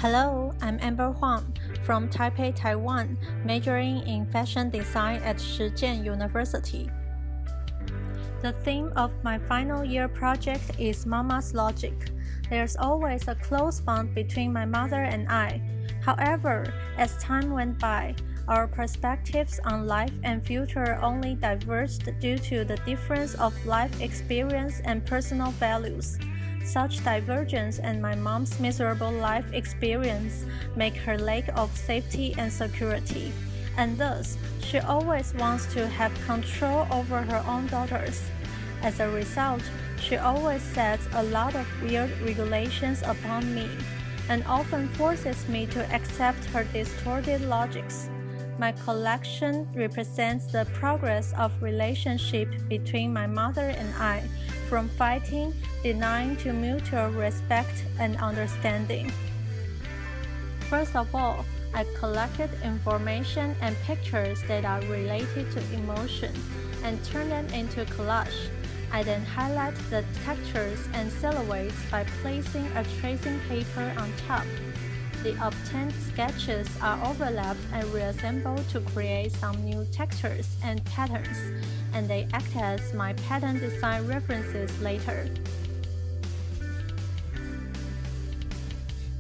Hello, I'm Amber Huang from Taipei, Taiwan, majoring in fashion design at Chien University. The theme of my final year project is Mama's Logic. There's always a close bond between my mother and I. However, as time went by, our perspectives on life and future only diverged due to the difference of life experience and personal values. Such divergence and my mom's miserable life experience make her lack of safety and security, and thus she always wants to have control over her own daughters. As a result, she always sets a lot of weird regulations upon me, and often forces me to accept her distorted logics. My collection represents the progress of relationship between my mother and I, from fighting, denying to mutual respect and understanding. First of all, I collected information and pictures that are related to emotion and turned them into collage. I then highlight the textures and silhouettes by placing a tracing paper on top. The obtained sketches are overlapped and reassembled to create some new textures and patterns, and they act as my pattern design references later.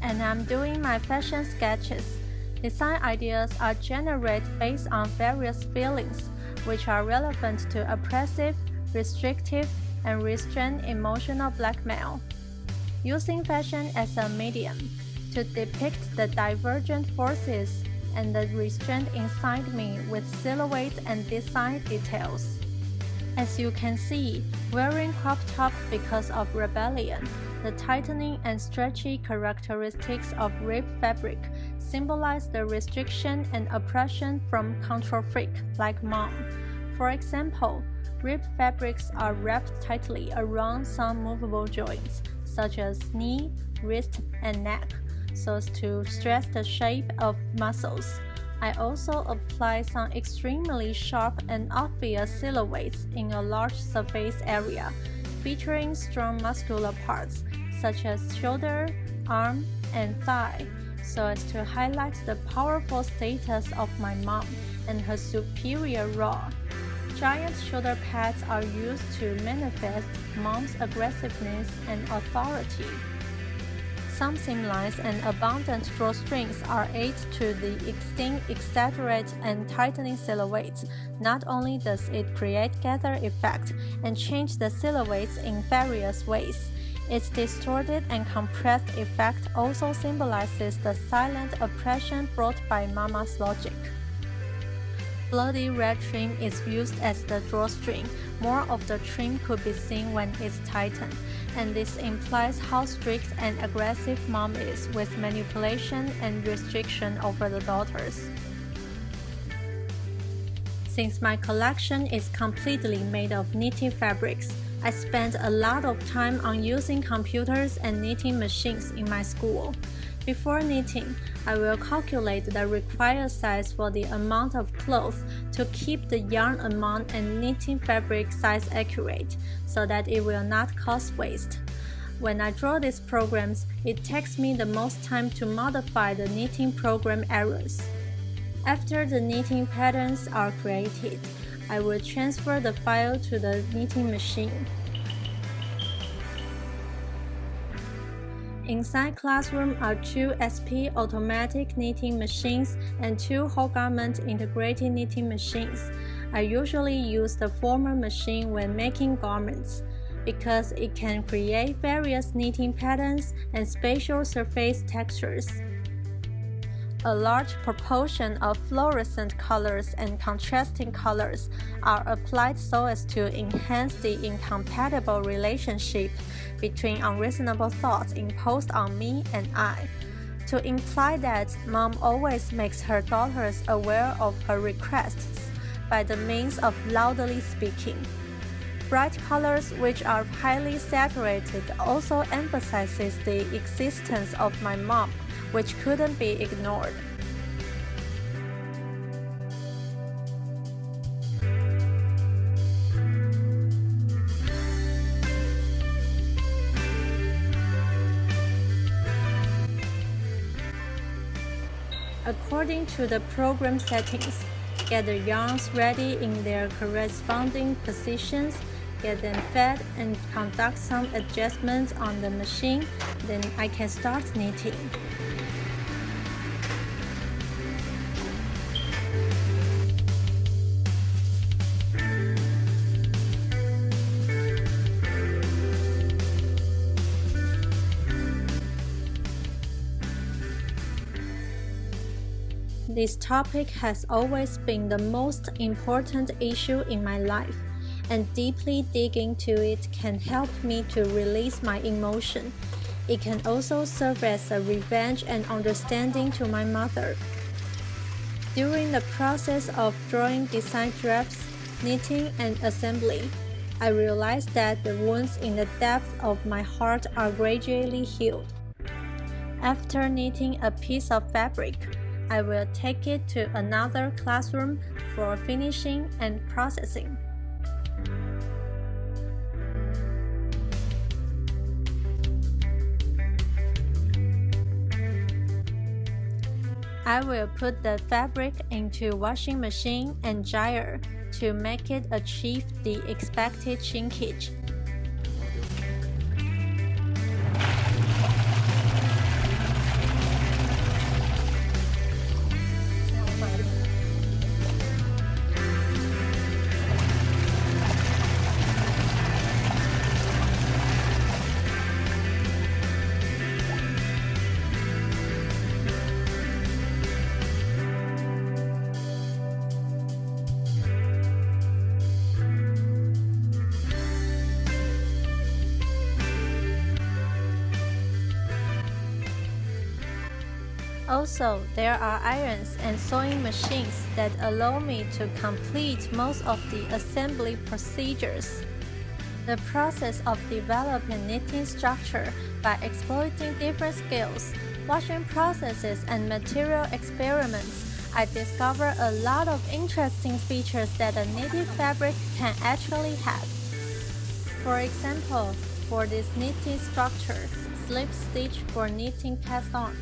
And I'm doing my fashion sketches. Design ideas are generated based on various feelings, which are relevant to oppressive, restrictive, and restrained emotional blackmail. Using fashion as a medium to depict the divergent forces and the restraint inside me with silhouettes and design details. As you can see, wearing crop top because of rebellion, the tightening and stretchy characteristics of ribbed fabric symbolize the restriction and oppression from control freak like mom. For example, ribbed fabrics are wrapped tightly around some movable joints, such as knee, wrist, and neck, so as to stress the shape of muscles. I also apply some extremely sharp and obvious silhouettes in a large surface area, featuring strong muscular parts such as shoulder, arm, and thigh, so as to highlight the powerful status of my mom and her superior role. Giant shoulder pads are used to manifest mom's aggressiveness and authority. Some seam lines and abundant drawstrings are aid to the exaggerate and tightening silhouettes. Not only does it create gather effect and change the silhouettes in various ways, its distorted and compressed effect also symbolizes the silent oppression brought by Mama's logic. Bloody red trim is used as the drawstring. More of the trim could be seen when it's tightened, and this implies how strict and aggressive mom is with manipulation and restriction over the daughters. Since my collection is completely made of knitting fabrics, I spent a lot of time on using computers and knitting machines in my school. Before knitting, I will calculate the required size for the amount of cloth to keep the yarn amount and knitting fabric size accurate, so that it will not cause waste. When I draw these programs, it takes me the most time to modify the knitting program errors. After the knitting patterns are created, I will transfer the file to the knitting machine. Inside classroom are two SP automatic knitting machines and two whole garment integrated knitting machines. I usually use the former machine when making garments, because it can create various knitting patterns and spatial surface textures. A large proportion of fluorescent colors and contrasting colors are applied so as to enhance the incompatible relationship between unreasonable thoughts imposed on me and I, to imply that mom always makes her daughters aware of her requests by the means of loudly speaking. Bright colors which are highly saturated also emphasizes the existence of my mom, which couldn't be ignored. according to the program settings, get the yarns ready in their corresponding positions, get them fed, and conduct some adjustments on the machine, then I can start knitting. This topic has always been the most important issue in my life, and deeply digging to it can help me to release my emotion. It can also serve as a revenge and understanding to my mother. During the process of drawing design drafts, knitting, and assembly, I realized that the wounds in the depths of my heart are gradually healed. After knitting a piece of fabric, I will take it to another classroom for finishing and processing. I will put the fabric into washing machine and dryer to make it achieve the expected shrinkage. Also, there are irons and sewing machines that allow me to complete most of the assembly procedures. The process of developing knitting structure by exploiting different skills, washing processes, and material experiments, I discover a lot of interesting features that a knitted fabric can actually have. For example, for this knitted structure, slip stitch for knitting cast on,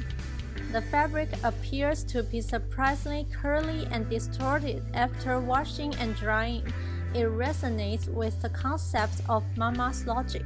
the fabric appears to be surprisingly curly and distorted after washing and drying. It resonates with the concept of Mama's logic.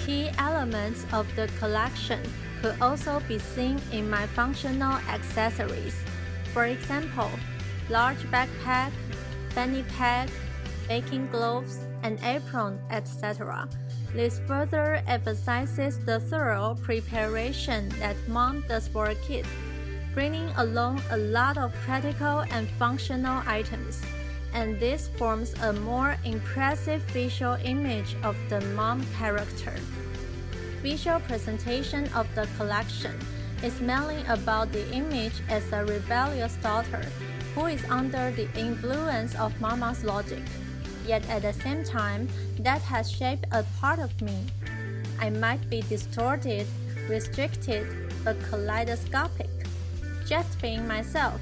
Key elements of the collection could also be seen in my functional accessories. For example, large backpack, fanny pack, baking gloves, and apron, etc. This further emphasizes the thorough preparation that mom does for a kid, bringing along a lot of practical and functional items. And this forms a more impressive visual image of the mom character. Visual presentation of the collection is mainly about the image as a rebellious daughter who is under the influence of Mama's logic, yet at the same time, that has shaped a part of me. I might be distorted, restricted, but kaleidoscopic, just being myself.